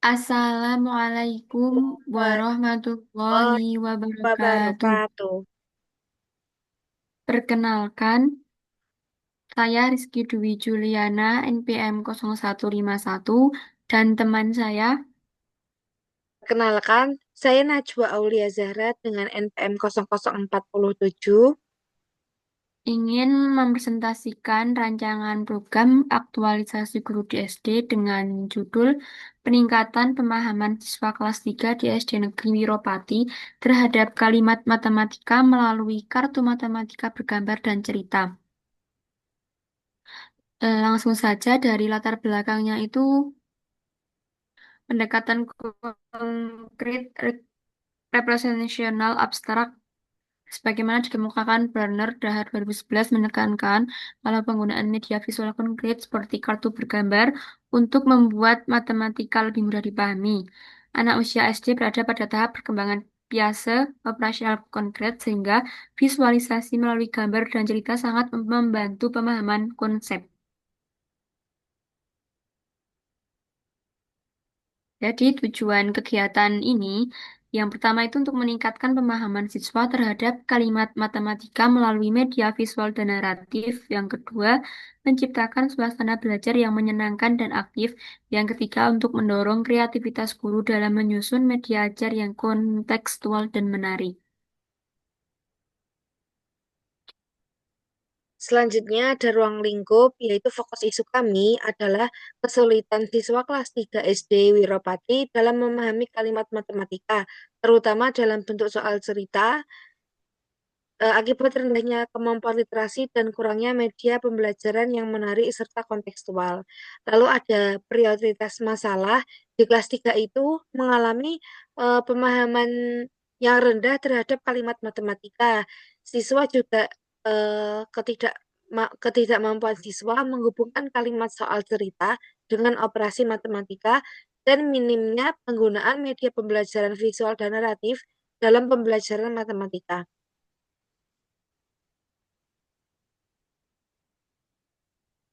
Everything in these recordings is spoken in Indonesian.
Assalamualaikum warahmatullahi wabarakatuh. Wabarakatuh. Perkenalkan, saya Rizky Dwi Juliana, NPM 0151, dan teman saya Perkenalkan, saya Najwa Aulia Zahra dengan NPM 0047. ingin mempresentasikan rancangan program aktualisasi guru di SD dengan judul Peningkatan Pemahaman Siswa Kelas 3 di SD Negeri Wiropati terhadap kalimat matematika melalui kartu matematika bergambar dan cerita. Langsung saja dari latar belakangnya itu pendekatan konkret representasional abstrak sebagaimana dikemukakan Barner Dahar 2011 menekankan kalau penggunaan media visual konkret seperti kartu bergambar untuk membuat matematika lebih mudah dipahami. Anak usia SD berada pada tahap perkembangan biasa operasional konkret sehingga visualisasi melalui gambar dan cerita sangat membantu pemahaman konsep. Jadi tujuan kegiatan ini yang pertama itu untuk meningkatkan pemahaman siswa terhadap kalimat matematika melalui media visual dan naratif. Yang kedua, menciptakan suasana belajar yang menyenangkan dan aktif. Yang ketiga, untuk mendorong kreativitas guru dalam menyusun media ajar yang kontekstual dan menarik. Selanjutnya ada ruang lingkup, yaitu fokus isu kami adalah kesulitan siswa kelas 3 SD Wiropati dalam memahami kalimat matematika, terutama dalam bentuk soal cerita, akibat rendahnya kemampuan literasi dan kurangnya media pembelajaran yang menarik serta kontekstual. Lalu ada prioritas masalah di kelas 3 itu mengalami pemahaman yang rendah terhadap kalimat matematika. Siswa juga ketidakmampuan siswa menghubungkan kalimat soal cerita dengan operasi matematika dan minimnya penggunaan media pembelajaran visual dan naratif dalam pembelajaran matematika.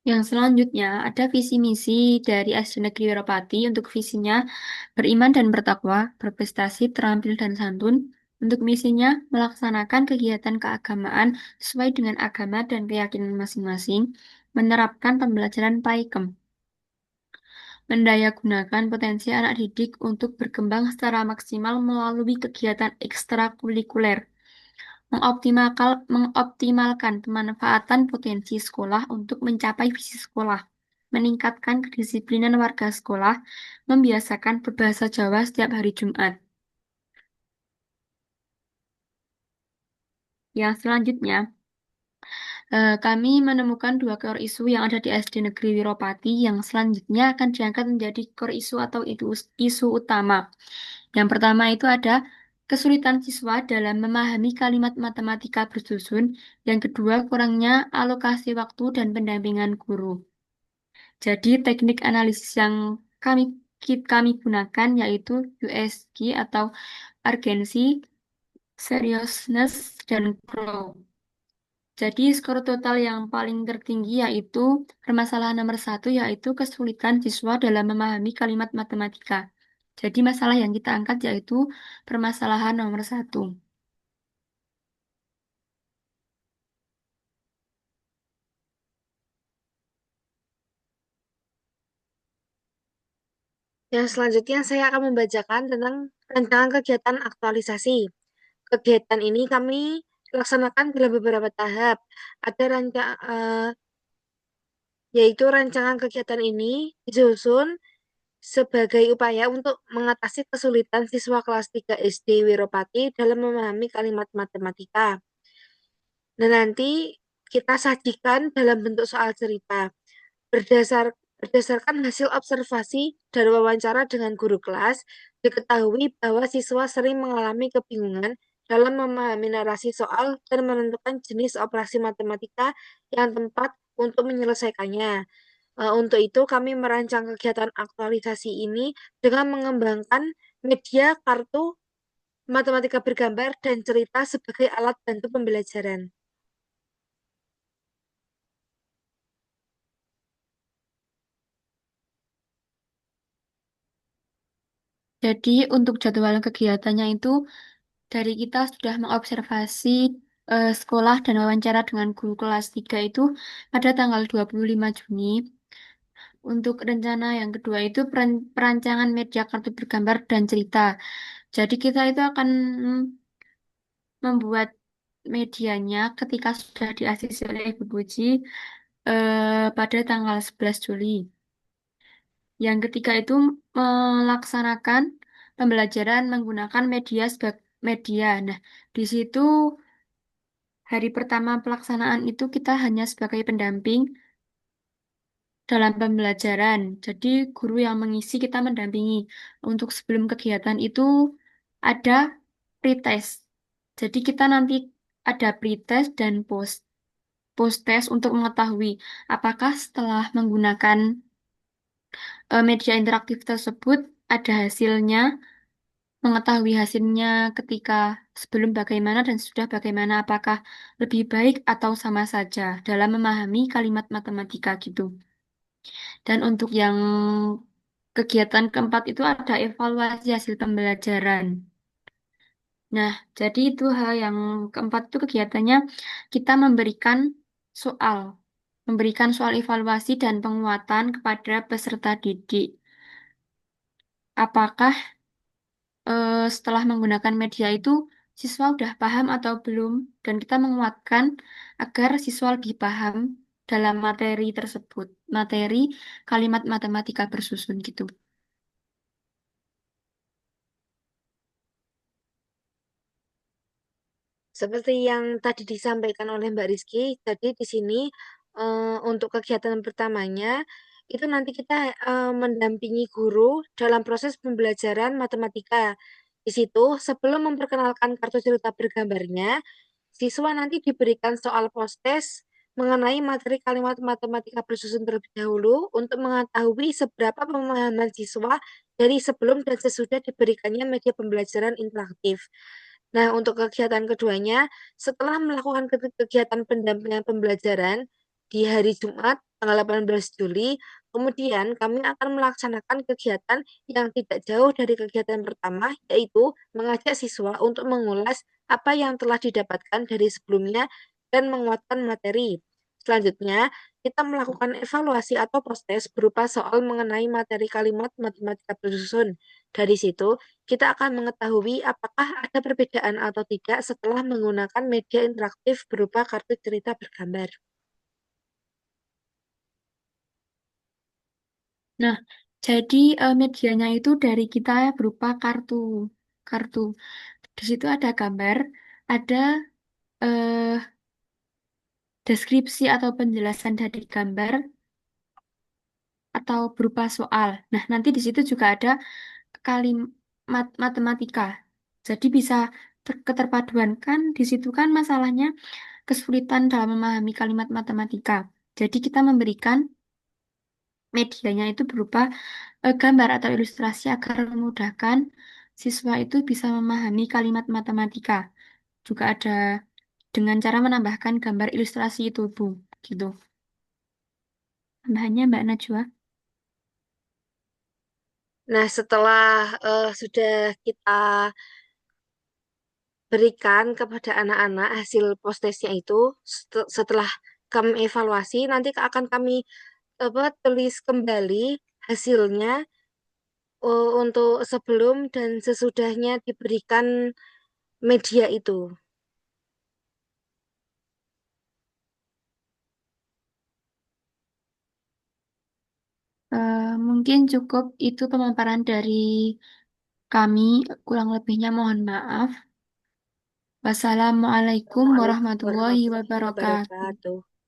Yang selanjutnya ada visi misi dari SD Negeri Wiropati untuk visinya beriman dan bertakwa, berprestasi, terampil dan santun. Untuk misinya melaksanakan kegiatan keagamaan sesuai dengan agama dan keyakinan masing-masing, menerapkan pembelajaran PAIKEM, mendayagunakan potensi anak didik untuk berkembang secara maksimal melalui kegiatan ekstrakurikuler, mengoptimalkan pemanfaatan potensi sekolah untuk mencapai visi sekolah, meningkatkan kedisiplinan warga sekolah, membiasakan berbahasa Jawa setiap hari Jumat. Yang selanjutnya, kami menemukan dua core isu yang ada di SD Negeri Wiropati yang selanjutnya akan diangkat menjadi core isu atau isu utama. Yang pertama itu ada kesulitan siswa dalam memahami kalimat matematika bersusun. Yang kedua, kurangnya alokasi waktu dan pendampingan guru. Jadi, teknik analisis yang kami kami gunakan yaitu USG atau urgency, seriousness, dan flow. Jadi, skor total yang paling tertinggi yaitu permasalahan nomor satu yaitu kesulitan siswa dalam memahami kalimat matematika. Jadi, masalah yang kita angkat yaitu permasalahan nomor satu. Yang selanjutnya saya akan membacakan tentang rancangan kegiatan aktualisasi. Kegiatan ini kami laksanakan dalam beberapa tahap. Ada yaitu rancangan kegiatan ini disusun sebagai upaya untuk mengatasi kesulitan siswa kelas 3 SD Wiropati dalam memahami kalimat matematika. Dan nanti kita sajikan dalam bentuk soal cerita. Berdasarkan hasil observasi dan wawancara dengan guru kelas, diketahui bahwa siswa sering mengalami kebingungan dalam memahami narasi soal dan menentukan jenis operasi matematika yang tepat untuk menyelesaikannya. Untuk itu, kami merancang kegiatan aktualisasi ini dengan mengembangkan media kartu matematika bergambar dan cerita sebagai alat bantu pembelajaran. Jadi untuk jadwal kegiatannya itu dari kita sudah mengobservasi sekolah dan wawancara dengan guru kelas 3 itu pada tanggal 25 Juni. Untuk rencana yang kedua itu perancangan media kartu bergambar dan cerita. Jadi kita itu akan membuat medianya ketika sudah diasisi oleh Ibu Puji pada tanggal 11 Juli. Yang ketiga itu melaksanakan pembelajaran menggunakan media sebagai media. Nah, di situ hari pertama pelaksanaan itu kita hanya sebagai pendamping dalam pembelajaran. Jadi guru yang mengisi kita mendampingi. Untuk sebelum kegiatan itu ada pretest. Jadi kita nanti ada pretest dan post test untuk mengetahui apakah setelah menggunakan media interaktif tersebut ada hasilnya, mengetahui hasilnya ketika sebelum bagaimana dan sudah bagaimana, apakah lebih baik atau sama saja dalam memahami kalimat matematika gitu. Dan untuk yang kegiatan keempat itu ada evaluasi hasil pembelajaran. Nah, jadi itu hal yang keempat itu kegiatannya kita soal, memberikan soal evaluasi dan penguatan kepada peserta didik. Apakah setelah menggunakan media itu siswa udah paham atau belum? Dan kita menguatkan agar siswa lebih paham dalam materi tersebut, materi kalimat matematika bersusun gitu. Seperti yang tadi disampaikan oleh Mbak Rizky, jadi di sini untuk kegiatan pertamanya itu nanti kita mendampingi guru dalam proses pembelajaran matematika. Di situ, sebelum memperkenalkan kartu cerita bergambarnya, siswa nanti diberikan soal postes mengenai materi kalimat matematika bersusun terlebih dahulu untuk mengetahui seberapa pemahaman siswa dari sebelum dan sesudah diberikannya media pembelajaran interaktif. Nah, untuk kegiatan keduanya, setelah melakukan kegiatan pendampingan pembelajaran di hari Jumat, tanggal 18 Juli, kemudian kami akan melaksanakan kegiatan yang tidak jauh dari kegiatan pertama, yaitu mengajak siswa untuk mengulas apa yang telah didapatkan dari sebelumnya dan menguatkan materi. Selanjutnya, kita melakukan evaluasi atau postes berupa soal mengenai materi kalimat matematika bersusun. Dari situ, kita akan mengetahui apakah ada perbedaan atau tidak setelah menggunakan media interaktif berupa kartu cerita bergambar. Nah, jadi medianya itu dari kita berupa kartu. Kartu. Di situ ada gambar, ada eh, deskripsi atau penjelasan dari gambar atau berupa soal. Nah, nanti di situ juga ada kalimat matematika. Jadi bisa keterpaduan kan di situ kan masalahnya kesulitan dalam memahami kalimat matematika. Jadi kita memberikan medianya itu berupa gambar atau ilustrasi agar memudahkan siswa itu bisa memahami kalimat matematika. Juga ada dengan cara menambahkan gambar ilustrasi itu, Bu. Gitu. Tambahannya Mbak Najwa. Nah, setelah sudah kita berikan kepada anak-anak hasil postesnya itu, setelah kami evaluasi, nanti akan kami tulis kembali hasilnya untuk sebelum dan sesudahnya diberikan media itu. Mungkin cukup itu pemaparan dari kami. Kurang lebihnya mohon maaf. Wassalamualaikum Assalamualaikum warahmatullahi warahmatullahi wabarakatuh. wabarakatuh.